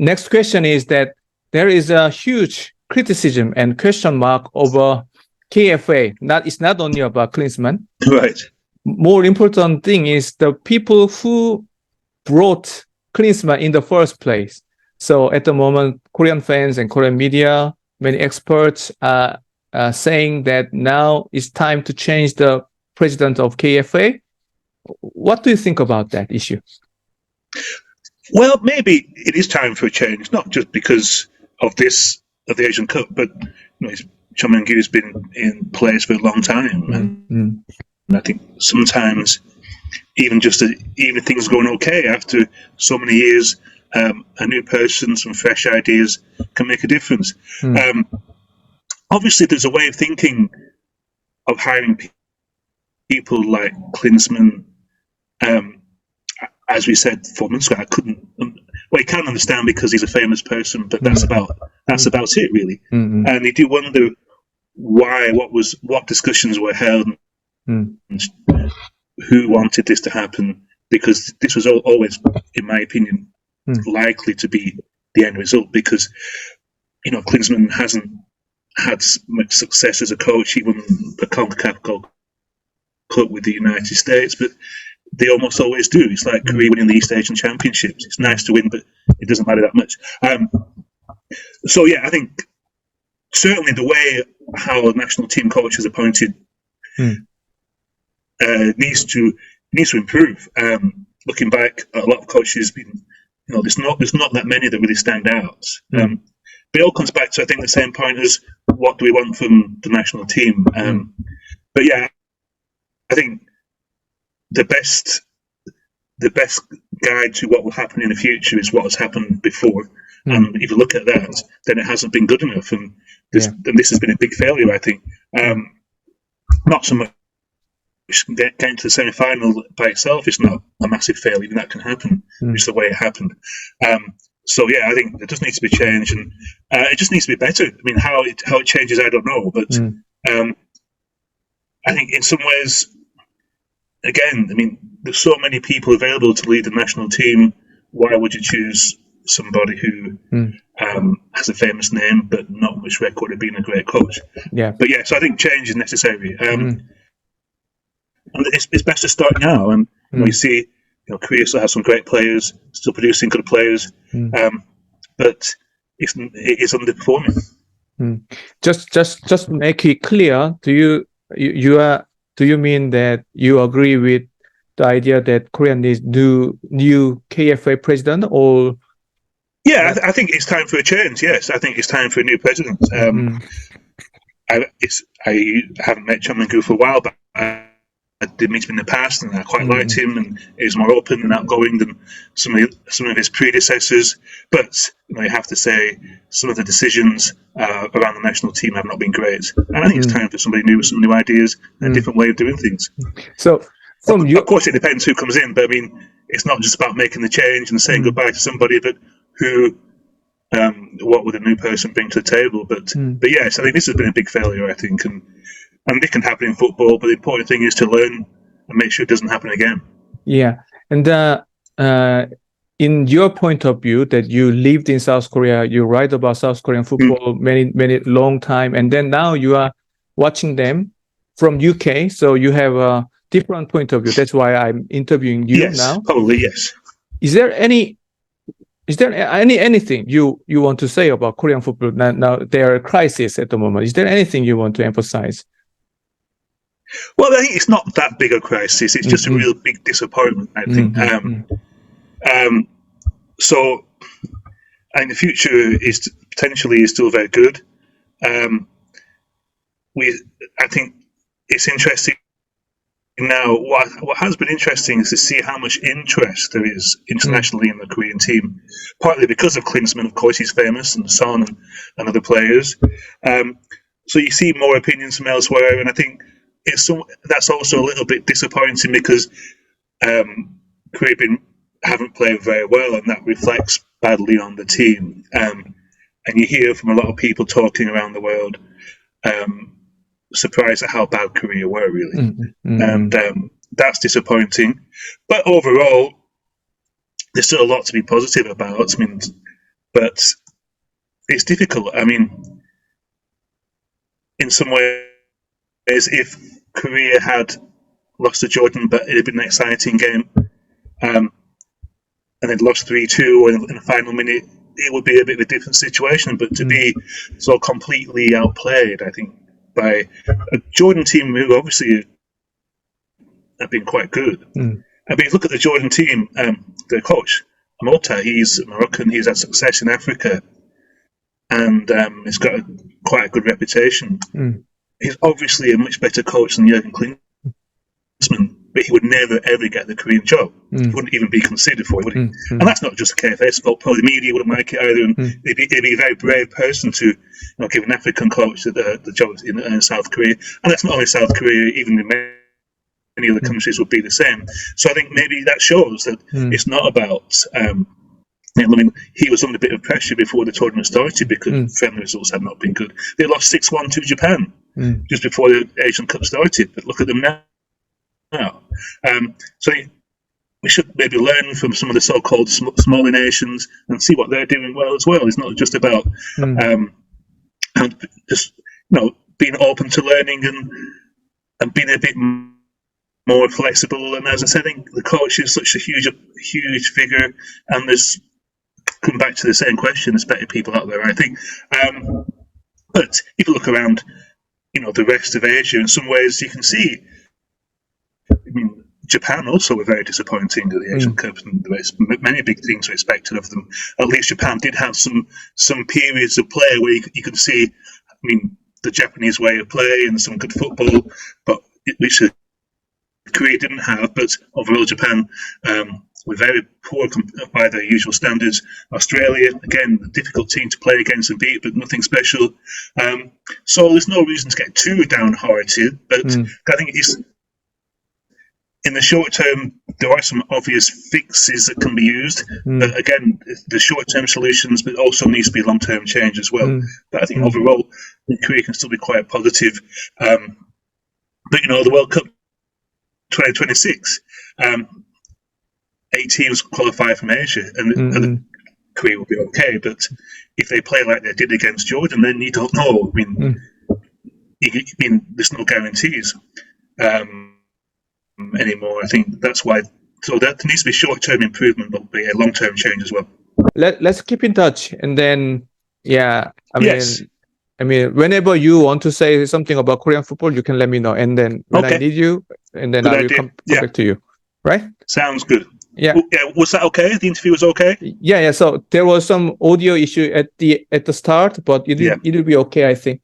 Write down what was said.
next question is that there is a huge criticism and question mark over KFA. It's not only about Klinsmann. Right. More important thing is the people who brought Klinsmann in the first place. So at the moment, Korean fans and Korean media, many experts are saying that now it's time to change the president of KFA. What do you think about that issue? Well, maybe it is time for a change, not just because of the Asian Cup, but Chon Min-gyu has been in place for a long time, and I think sometimes even things going okay after so many years, a new person, some fresh ideas can make a difference. Obviously, there's a way of thinking of hiring people like Klinsmann. As we said 4 months ago, I couldn't. Well, you can understand because he's a famous person, but that's about it, really. And you do wonder what discussions were held, who wanted this to happen, because this was always, in my opinion, likely to be the end result. Because Klinsmann hasn't had much success as a coach. He won the CONCACAF Gold Cup with the United States, but they almost always do. It's like Korea winning the East Asian Championships. It's nice to win, but it doesn't matter that much. So yeah, I think certainly the way how a national team coach is appointed needs to improve. Looking back, a lot of coaches been, there's not that many that really stand out. But it all comes back to, I think, the same point as what do we want from the national team. But yeah, I think the best guide to what will happen in the future is what has happened before. And if you look at that, then it hasn't been good enough, and this has been a big failure, I think. Not so much getting to the semi-final by itself is not a massive failure, even that can happen. It's the way it happened. So yeah, I think there does need to be change, and it just needs to be better. I mean, how it changes, I don't know, but I think in some ways, again, I mean, there's so many people available to lead the national team. Why would you choose somebody who has a famous name but not much record of being a great coach? Yeah. But yeah, so I think change is necessary. And it's best to start now. And you see, Korea still has some great players, still producing good players, but it is underperforming. Just make it clear. Do you mean that you agree with the idea that Korea needs new KFA president, or? Yeah, I think it's time for a change. Yes, I think it's time for a new president. I haven't met Chon Min-gyu for a while, but I did meet him in the past, and I quite liked him, and he was more open and outgoing than some of his predecessors. But you have to say some of the decisions around the national team have not been great, and I think it's time for somebody new with some new ideas and a different way of doing things. So, of course, it depends who comes in, but I mean, it's not just about making the change and saying goodbye to somebody, but what would a new person bring to the table? But yes, I think this has been a big failure, I think, and it can happen in football, but the important thing is to learn and make sure it doesn't happen again. Yeah, and in your point of view, that you lived in South Korea, you write about South Korean football many long time, and then now you are watching them from UK, so you have a different point of view. That's why I'm interviewing you now. Probably, yes. Is there anything you want to say about Korean football now? There are a crisis at the moment. Is there anything you want to emphasize? Well, I think it's not that big a crisis. It's just a real big disappointment, I think. So, I think the future is potentially still very good. I think it's interesting now. What has been interesting is to see how much interest there is internationally in the Korean team, partly because of Klinsmann. Of course, he's famous, and Son and other players. So you see more opinions from elsewhere, and I think that's also a little bit disappointing because Korea haven't played very well, and that reflects badly on the team. And you hear from a lot of people talking around the world, surprised at how bad Korea were, really. And that's disappointing. But overall, there's still a lot to be positive about. I mean, but it's difficult. I mean, in some ways, if Korea had lost to Jordan, but it had been an exciting game, and they'd lost 3-2 or in the final minute, it would be a bit of a different situation. But to be so completely outplayed, I think, by a Jordan team who obviously have been quite good. I mean, look at the Jordan team, the coach, Mota, he's Moroccan, he's had success in Africa, and he's got quite a good reputation. He's obviously a much better coach than Jurgen Klinsmann, but he would never, ever get the Korean job. He wouldn't even be considered for it, would he? And that's not just the KFA's fault. Probably the media wouldn't like it either, and he'd be a very brave person to give an African coach the job in South Korea. And that's not only South Korea, even in many other countries would be the same. So I think maybe that shows that it's not about... I mean, he was under a bit of pressure before the tournament started because friendly results had not been good. They lost 6-1 to Japan just before the Asian Cup started. But look at them now. So we should maybe learn from some of the so-called smaller nations and see what they're doing well as well. It's not just about just being open to learning and being a bit more flexible. And as I said, I think the coach is such a huge figure, and there's come back to the same question. There's better people out there, I think. But if you look around, the rest of Asia, in some ways, you can see. I mean, Japan also were very disappointing at the Asian Cup, and many big things were expected of them. At least Japan did have some periods of play where you could see, I mean, the Japanese way of play and some good football, but which Korea didn't have. But overall, Japan were very poor by their usual standards. Australia, again, a difficult team to play against and beat, but nothing special. So there's no reason to get too downhearted, but I think it's. In the short term, there are some obvious fixes that can be used. But again, the short-term solutions, but also needs to be long-term change as well. But I think overall, Korea can still be quite positive. But the World Cup 2026, 8 teams qualify from Asia, and Korea will be okay. But if they play like they did against Jordan, then you don't know. I mean, there's no guarantees. Anymore. I think that's why. So that needs to be short-term improvement, but be a long-term change as well. Let's keep in touch, and then I Yes. mean, whenever you want to say something about Korean football, you can let me know, and then when I need you, and then Good I will idea. come back to you. Right? Sounds good. Yeah. Was that okay? The interview was okay? Yeah. So there was some audio issue at the start, but it will be okay, I think.